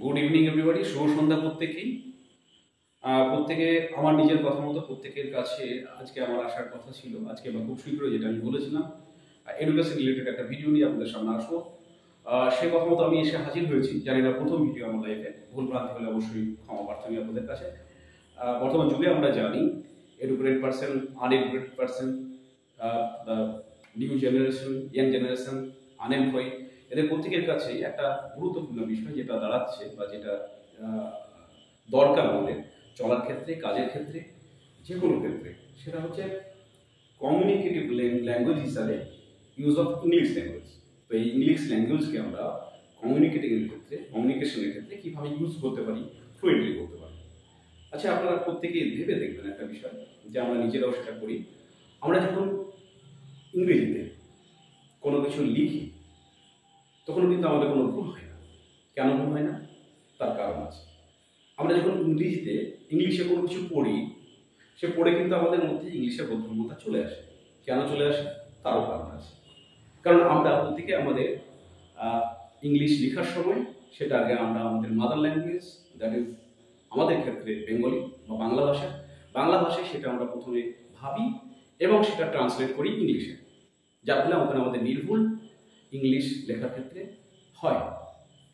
Good evening everybody, শুভ সন্ধ্যা প্রত্যেকেই। প্রত্যেকে আমার নিজের কথা মতো প্রত্যেকের কাছে আজকে আমার আসার কথা ছিল আজকে বা খুব শীঘ্রই, যেটা আমি বলেছিলাম এডুকেশন রিলেটেড একটা ভিডিও নিয়ে আপনাদের সামনে আসবো। সে কথা মতো আমি এসে হাজির হয়েছি। জানি না প্রথম ভিডিও আমার লাইফে, ভুল ভ্রান্তি হলে অবশ্যই ক্ষমা প্রার্থী আপনাদের কাছে। বর্তমান যুগে আমরা জানি educated person, uneducated person, new generation, young generation, unemployed, এদের প্রত্যেকের কাছে একটা গুরুত্বপূর্ণ বিষয় যেটা দাঁড়াচ্ছে বা যেটা দরকার আমাদের চলার ক্ষেত্রে, কাজের ক্ষেত্রে, যে কোনো ক্ষেত্রে, সেটা হচ্ছে কমিউনিকেটিভ ল্যাঙ্গুয়েজ হিসাবে ইউজ অফ ইংলিশ ল্যাঙ্গুয়েজ। তো এই ইংলিশ ল্যাঙ্গুয়েজকে আমরা কমিউনিকেটিংয়ের ক্ষেত্রে, কমিউনিকেশনের ক্ষেত্রে কীভাবে ইউজ করতে পারি, ফ্লুয়েন্টলি করতে পারি। আচ্ছা, আপনারা প্রত্যেকেই ভেবে দেখবেন একটা বিষয়, যে আমরা নিজেরাও সেটা করি। আমরা যখন ইংরেজিতে কোনো কিছু লিখি তখন কিন্তু আমাদের কোনো ভুল হয় না। কেন ভুল হয় না? তার কারণ আছে। আমরা যখন ইংলিশে কোনো কিছু পড়ি, সে পড়ে কিন্তু আমাদের মধ্যে ইংলিশের বোধগম্যতা চলে আসে। কেন চলে আসে? তারও কারণ আছে। কারণ আমরা প্রত্যেকে আমাদের ইংলিশ লেখার সময় সেটা আগে আমরা আমাদের মাদার ল্যাঙ্গুয়েজ, দ্যাট ইজ আমাদের ক্ষেত্রে বেঙ্গলি বা বাংলা ভাষায় সেটা আমরা প্রথমে ভাবি এবং সেটা ট্রান্সলেট করি ইংলিশে, যার ফলে আমাদের নির্ভুল ইংলিশ লেখার ক্ষেত্রে হয়।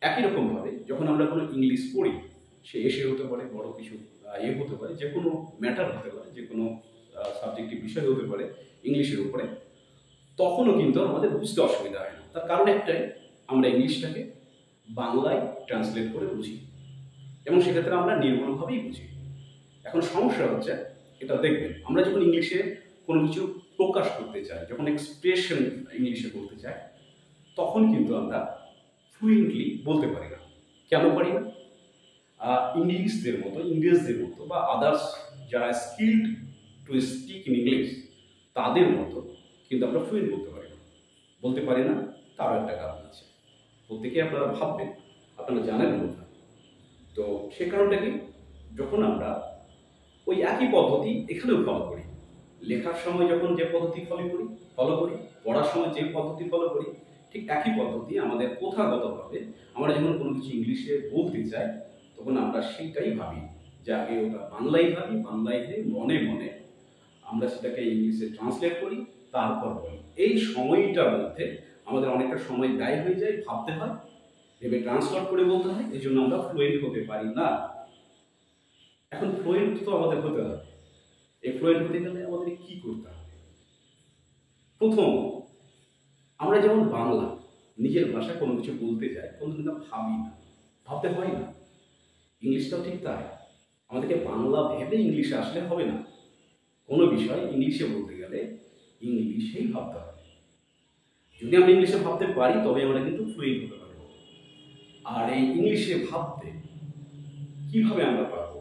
একই রকমভাবে যখন আমরা কোনো ইংলিশ পড়ি, সে এসে হতে পারে, বড় কিছু হতে পারে, যে কোনো ম্যাটার হতে পারে, যে কোনো সাবজেক্টিভ বিষয় হতে পারে ইংলিশের উপরে, তখনও কিন্তু আমাদের বুঝতে অসুবিধা হয় না। তার কারণ একটাই, আমরা ইংলিশটাকে বাংলায় ট্রান্সলেট করে বুঝি এবং সেক্ষেত্রে আমরা নির্ভুলভাবেই বুঝি। এখন সমস্যা হচ্ছে, এটা দেখবেন, আমরা যখন ইংলিশে কোনো কিছু প্রকাশ করতে চাই, যখন এক্সপ্রেশন ইংলিশে বলতে চাই, তখন কিন্তু আমরা ফ্লুয়েন্টলি বলতে পারি না। কেন পারি না? ইংরেজদের মতো বা আদার্স যারা skilled to speak in English, তাদের মতো কিন্তু আমরা ফ্লুয়েন্ট বলতে পারি না। তারও একটা কারণ আছে। প্রত্যেকে আপনারা ভাববেন, আপনারা জানেন না। তো সে কারণটা কি? যখন আমরা ওই একই পদ্ধতি এখানেও ফলো করি, লেখার সময় যখন যে পদ্ধতি ফলো করি, পড়ার সময় যে পদ্ধতি ফলো করি, ঠিক একই পদ্ধতি আমাদের প্রথাগতভাবে আমরা যখন কোনো কিছু ইংলিশে বলতে চাই, তখন আমরা সেইটাই ভাবি যে আগে ওটা বাংলায় ভাবি, বাংলায় মনে মনে আমরা সেটাকে ইংলিশে ট্রান্সলেট করি, তারপর বলি। এই সময়টার মধ্যে আমাদের অনেকটা সময় ব্যয় হয়ে যায়, ভাবতে হয়, ভেবে ট্রান্সলেট করে বলতে হয়। এই জন্য আমরা ফ্লুয়েন্ট হতে পারি না। এখন ফ্লুয়েন্ট তো আমাদের হতে হবে। এই ফ্লুয়েন্ট হতে গেলে আমাদের কি করতে হবে? প্রথম, আমরা যেমন বাংলা নিজের ভাষায় কোনো কিছু বলতে যাই, কোনো কিন্তু ভাবি না, ভাবতে হয় না। ইংলিশটাও ঠিক তাই। আমাদেরকে বাংলা ভেবে ইংলিশে আসলে হবে না। কোনো বিষয় ইংলিশে বলতে গেলে ইংলিশেই ভাবতে হবে। যদি আমরা ইংলিশে ভাবতে পারি, তবে আমরা কিন্তু ফ্লুয়েন্ট হতে পারবো। আর এই ইংলিশে ভাবতে কিভাবে আমরা পারবো,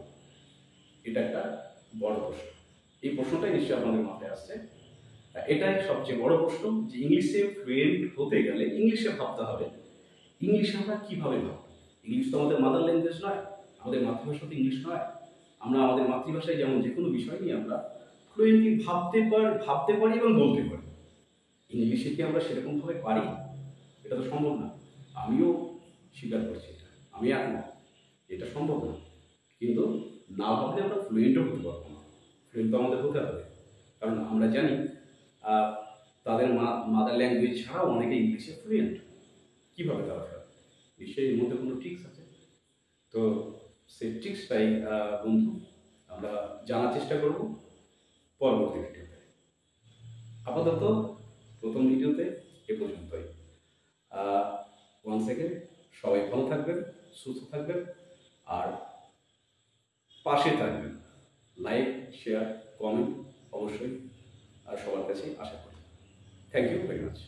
এটা একটা বড় প্রশ্ন। এই প্রশ্নটাই নিশ্চয়ই আপনাদের মাথায় আসছে। এটাই সবচেয়ে বড় প্রশ্ন, যে ইংলিশে ফ্লুয়েন্ট হতে গেলে ইংলিশে ভাবতে হবে। ইংলিশে আমরা কিভাবে ভাববো? ইংলিশ তো আমাদের মাদার ল্যাঙ্গুয়েজ নয়, আমাদের মাতৃভাষা তো ইংলিশ নয়। আমরা আমাদের মাতৃভাষায় যেমন যে কোনো বিষয় নিয়ে আমরা ফ্লুয়েন্টলি ভাবতে পারি এবং বলতে পারি। ইংলিশে কি আমরা সেরকমভাবে পারি? এটা তো সম্ভব না। আমিও স্বীকার করছি, আমি একমত, এটা সম্ভব না। কিন্তু না ভাবলে আমরা ফ্লুয়েন্টও হতে পারবো না। ফ্লুয়েন্ট তো আমাদের হতে হবে, কারণ আমরা জানি তাদের মাদার ল্যাঙ্গুয়েজ ছাড়াও অনেকে ইংলিশে ফ্লুয়েন্ট। কীভাবে তারা ফেলে? নিশ্চয়ই এর মধ্যে কোনো ট্রিক্স আছে। তো সেই ট্রিক্সটাই বন্ধু আমরা জানার চেষ্টা করব পরবর্তী ভিডিওতে। আপাতত প্রথম ভিডিওতে এ পর্যন্তই। ওয়ান সেকেন্ড, সবাই ভালো থাকবেন, সুস্থ থাকবেন, আর পাশে থাকবেন। লাইক, শেয়ার, কমেন্ট অবশ্যই আর সবার কাছে আশা করি। Thank you very much.